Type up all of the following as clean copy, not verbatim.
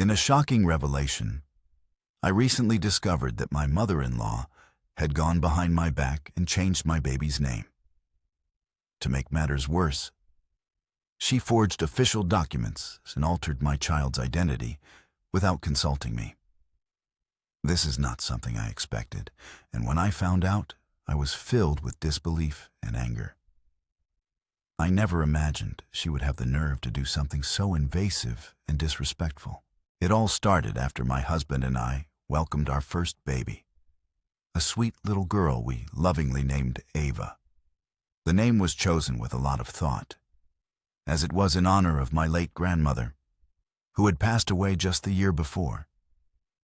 In a shocking revelation, I recently discovered that my mother-in-law had gone behind my back and changed my baby's name. To make matters worse, she forged official documents and altered my child's identity without consulting me. This is not something I expected, and when I found out, I was filled with disbelief and anger. I never imagined she would have the nerve to do something so invasive and disrespectful. It all started after my husband and I welcomed our first baby, a sweet little girl we lovingly named Ava. The name was chosen with a lot of thought, as it was in honor of my late grandmother, who had passed away just the year before.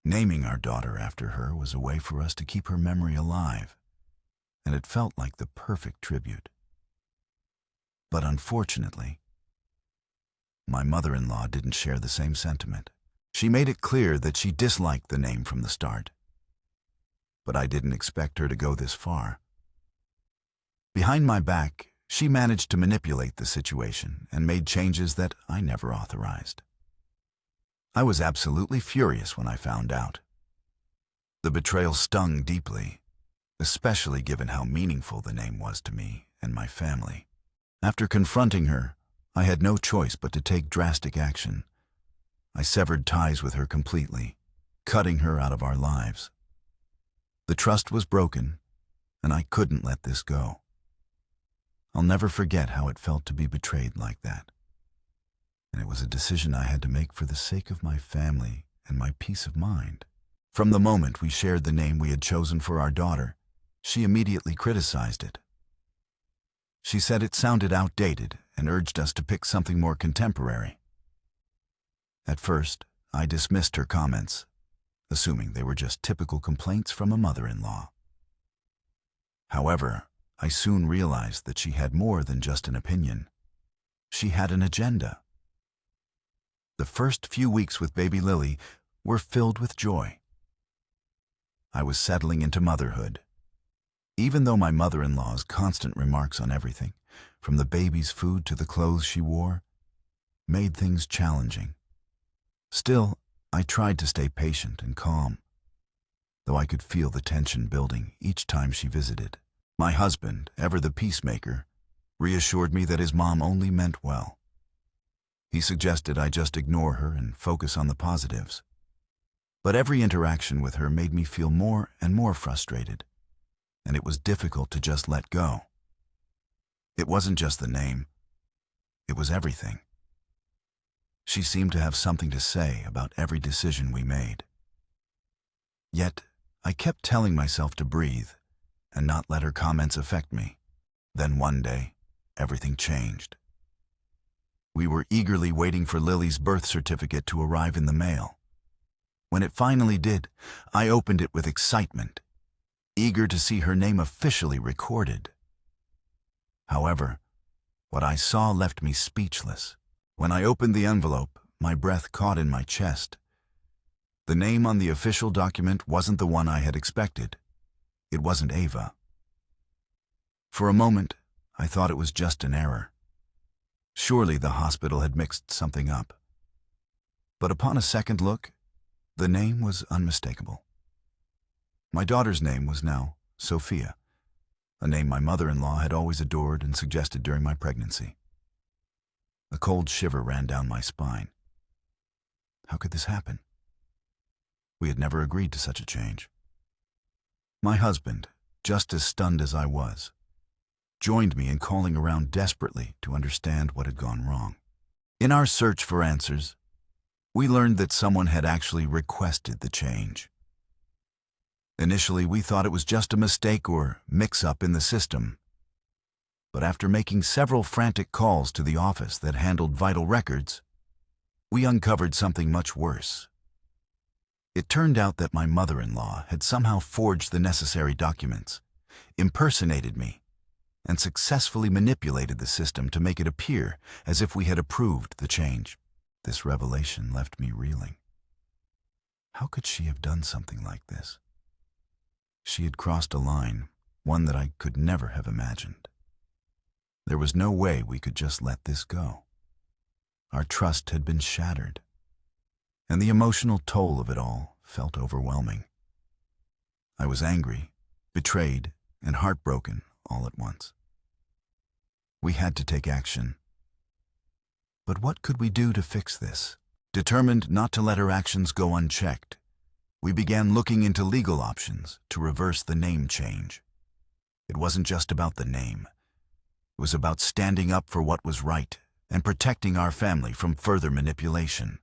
Naming our daughter after her was a way for us to keep her memory alive, and it felt like the perfect tribute. But unfortunately, my mother-in-law didn't share the same sentiment. She made it clear that she disliked the name from the start. But I didn't expect her to go this far. Behind my back, she managed to manipulate the situation and made changes that I never authorized. I was absolutely furious when I found out. The betrayal stung deeply, especially given how meaningful the name was to me and my family. After confronting her, I had no choice but to take drastic action. I severed ties with her completely, cutting her out of our lives. The trust was broken, and I couldn't let this go. I'll never forget how it felt to be betrayed like that. And it was a decision I had to make for the sake of my family and my peace of mind. From the moment we shared the name we had chosen for our daughter, she immediately criticized it. She said it sounded outdated and urged us to pick something more contemporary. At first, I dismissed her comments, assuming they were just typical complaints from a mother-in-law. However, I soon realized that she had more than just an opinion. She had an agenda. The first few weeks with baby Lily were filled with joy. I was settling into motherhood. Even though my mother-in-law's constant remarks on everything, from the baby's food to the clothes she wore, made things challenging. Still, I tried to stay patient and calm, though I could feel the tension building each time she visited. My husband, ever the peacemaker, reassured me that his mom only meant well. He suggested I just ignore her and focus on the positives. But every interaction with her made me feel more and more frustrated, and it was difficult to just let go. It wasn't just the name, it was everything. She seemed to have something to say about every decision we made. Yet, I kept telling myself to breathe and not let her comments affect me. Then one day, everything changed. We were eagerly waiting for Lily's birth certificate to arrive in the mail. When it finally did, I opened it with excitement, eager to see her name officially recorded. However, what I saw left me speechless. When I opened the envelope, my breath caught in my chest. The name on the official document wasn't the one I had expected. It wasn't Ava. For a moment, I thought it was just an error. Surely the hospital had mixed something up. But upon a second look, the name was unmistakable. My daughter's name was now Sophia, a name my mother-in-law had always adored and suggested during my pregnancy. A cold shiver ran down my spine. How could this happen? We had never agreed to such a change. My husband, just as stunned as I was, joined me in calling around desperately to understand what had gone wrong. In our search for answers, we learned that someone had actually requested the change. Initially, we thought it was just a mistake or mix-up in the system. But after making several frantic calls to the office that handled vital records, we uncovered something much worse. It turned out that my mother-in-law had somehow forged the necessary documents, impersonated me, and successfully manipulated the system to make it appear as if we had approved the change. This revelation left me reeling. How could she have done something like this? She had crossed a line, one that I could never have imagined. There was no way we could just let this go. Our trust had been shattered. and the emotional toll of it all felt overwhelming. I was angry, betrayed, and heartbroken all at once. We had to take action. But what could we do to fix this? Determined not to let her actions go unchecked, we began looking into legal options to reverse the name change. It wasn't just about the name. It was about standing up for what was right and protecting our family from further manipulation.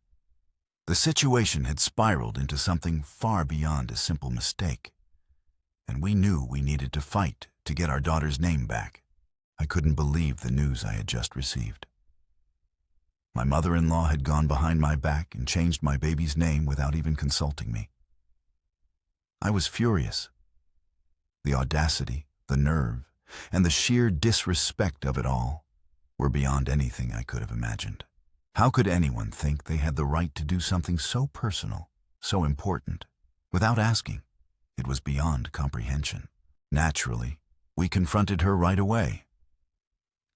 The situation had spiraled into something far beyond a simple mistake, and we knew we needed to fight to get our daughter's name back. I couldn't believe the news I had just received. My mother-in-law had gone behind my back and changed my baby's name without even consulting me. I was furious. The audacity, the nerve, and the sheer disrespect of it all were beyond anything I could have imagined. How could anyone think they had the right to do something so personal, so important, without asking? It was beyond comprehension. Naturally, we confronted her right away.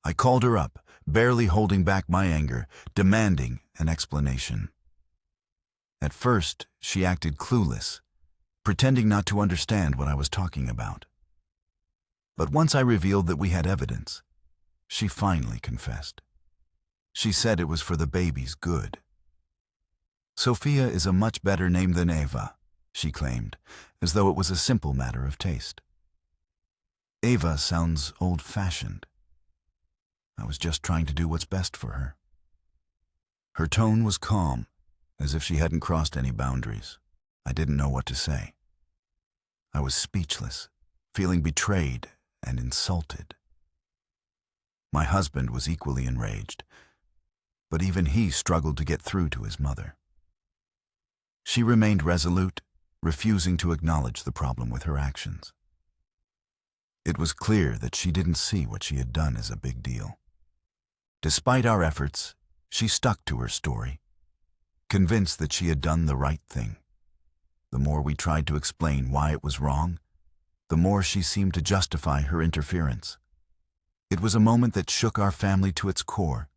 I called her up, barely holding back my anger, demanding an explanation. At first, she acted clueless, pretending not to understand what I was talking about. But once I revealed that we had evidence, she finally confessed. She said it was for the baby's good. Sophia is a much better name than Eva, she claimed, as though it was a simple matter of taste. Eva sounds old-fashioned. I was just trying to do what's best for her. Her tone was calm, as if she hadn't crossed any boundaries. I didn't know what to say. I was speechless, feeling betrayed and insulted. My husband was equally enraged, but even he struggled to get through to his mother. She remained resolute, refusing to acknowledge the problem with her actions. It was clear that she didn't see what she had done as a big deal. Despite our efforts, she stuck to her story, convinced that she had done the right thing. The more we tried to explain why it was wrong, the more she seemed to justify her interference. It was a moment that shook our family to its core,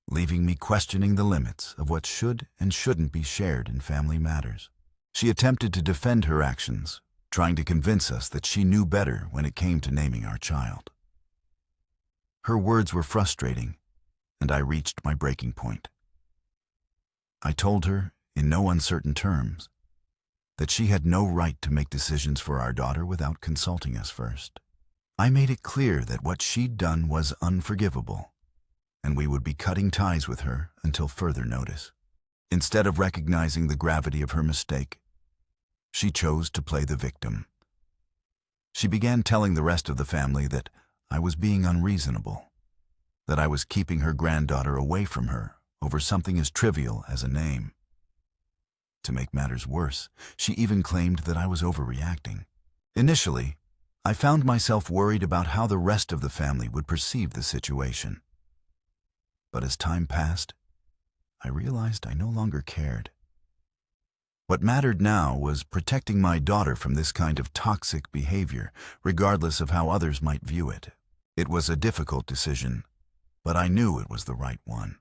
leaving me questioning the limits of what should and shouldn't be shared in family matters. She attempted to defend her actions, trying to convince us that she knew better when it came to naming our child. Her words were frustrating, and I reached my breaking point. I told her, in no uncertain terms, that she had no right to make decisions for our daughter without consulting us first. I made it clear that what she'd done was unforgivable, and we would be cutting ties with her until further notice. Instead of recognizing the gravity of her mistake, she chose to play the victim. She began telling the rest of the family that I was being unreasonable, that I was keeping her granddaughter away from her over something as trivial as a name. To make matters worse, she even claimed that I was overreacting. Initially, I found myself worried about how the rest of the family would perceive the situation. But as time passed, I realized I no longer cared. What mattered now was protecting my daughter from this kind of toxic behavior, regardless of how others might view it. It was a difficult decision, but I knew it was the right one.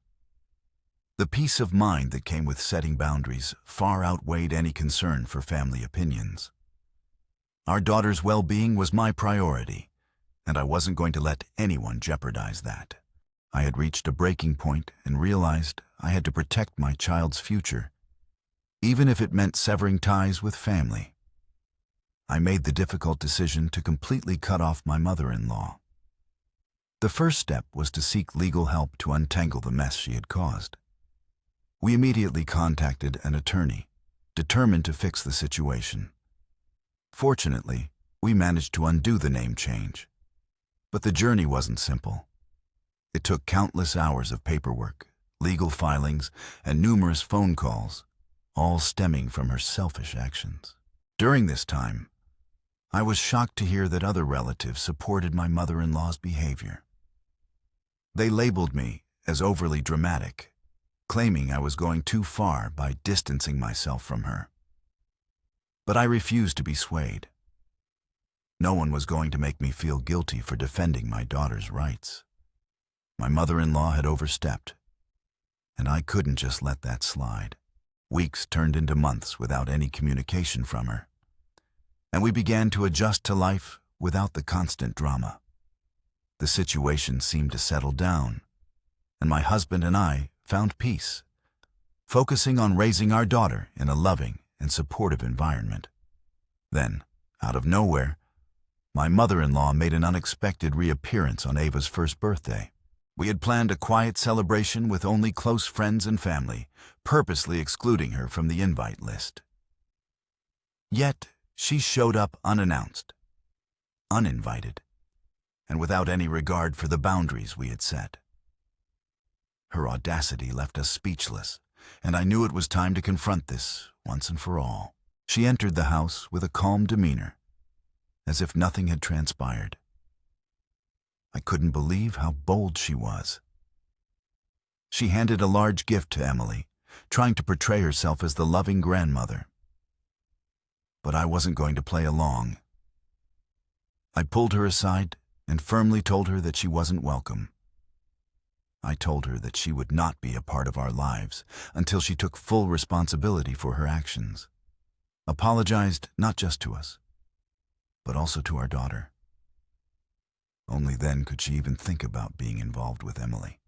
The peace of mind that came with setting boundaries far outweighed any concern for family opinions. Our daughter's well-being was my priority, and I wasn't going to let anyone jeopardize that. I had reached a breaking point and realized I had to protect my child's future, even if it meant severing ties with family. I made the difficult decision to completely cut off my mother-in-law. The first step was to seek legal help to untangle the mess she had caused. We immediately contacted an attorney, determined to fix the situation. Fortunately, we managed to undo the name change. But the journey wasn't simple. It took countless hours of paperwork, legal filings, and numerous phone calls, all stemming from her selfish actions. During this time, I was shocked to hear that other relatives supported my mother-in-law's behavior. They labeled me as overly dramatic, claiming I was going too far by distancing myself from her. But I refused to be swayed. No one was going to make me feel guilty for defending my daughter's rights. My mother-in-law had overstepped, and I couldn't just let that slide. Weeks turned into months without any communication from her, and we began to adjust to life without the constant drama. The situation seemed to settle down, and my husband and I found peace, focusing on raising our daughter in a loving and supportive environment. Then, out of nowhere, my mother-in-law made an unexpected reappearance on Ava's first birthday. We had planned a quiet celebration with only close friends and family, purposely excluding her from the invite list. Yet, she showed up unannounced, uninvited, and without any regard for the boundaries we had set. Her audacity left us speechless, and I knew it was time to confront this once and for all. She entered the house with a calm demeanor, as if nothing had transpired. I couldn't believe how bold she was. She handed a large gift to Emily, trying to portray herself as the loving grandmother. But I wasn't going to play along. I pulled her aside and firmly told her that she wasn't welcome. I told her that she would not be a part of our lives until she took full responsibility for her actions, apologized not just to us, but also to our daughter. Only then could she even think about being involved with Emily.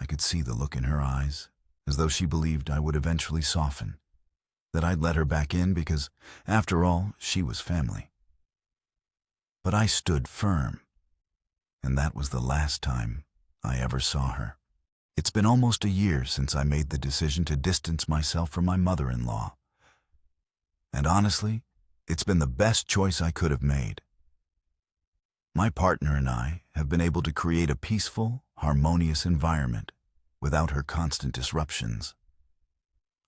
I could see the look in her eyes, as though she believed I would eventually soften, that I'd let her back in because, after all, she was family. But I stood firm, and that was the last time I ever saw her. It's been almost a year since I made the decision to distance myself from my mother-in-law. And honestly, it's been the best choice I could have made. My partner and I have been able to create a peaceful, harmonious environment without her constant disruptions.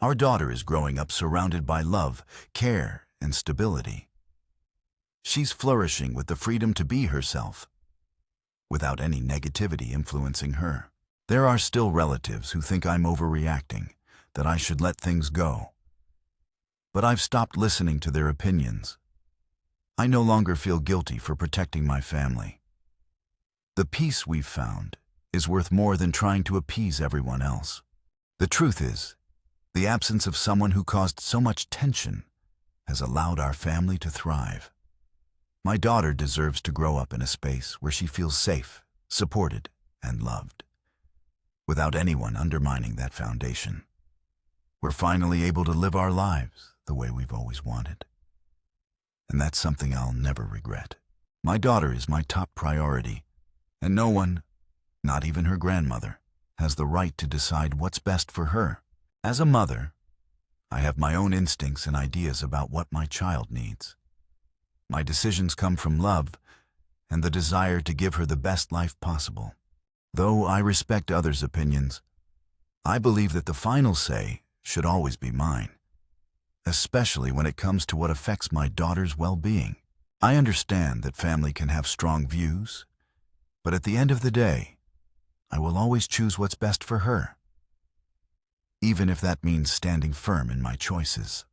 Our daughter is growing up surrounded by love, care, and stability. She's flourishing with the freedom to be herself, without any negativity influencing her. There are still relatives who think I'm overreacting, that I should let things go. But I've stopped listening to their opinions. I no longer feel guilty for protecting my family. The peace we've found is worth more than trying to appease everyone else. The truth is, the absence of someone who caused so much tension has allowed our family to thrive. My daughter deserves to grow up in a space where she feels safe, supported, and loved, without anyone undermining that foundation. We're finally able to live our lives the way we've always wanted. And that's something I'll never regret. My daughter is my top priority, and no one, not even her grandmother, has the right to decide what's best for her. As a mother, I have my own instincts and ideas about what my child needs. My decisions come from love and the desire to give her the best life possible. Though I respect others' opinions, I believe that the final say should always be mine, especially when it comes to what affects my daughter's well-being. I understand that family can have strong views, but at the end of the day, I will always choose what's best for her, even if that means standing firm in my choices.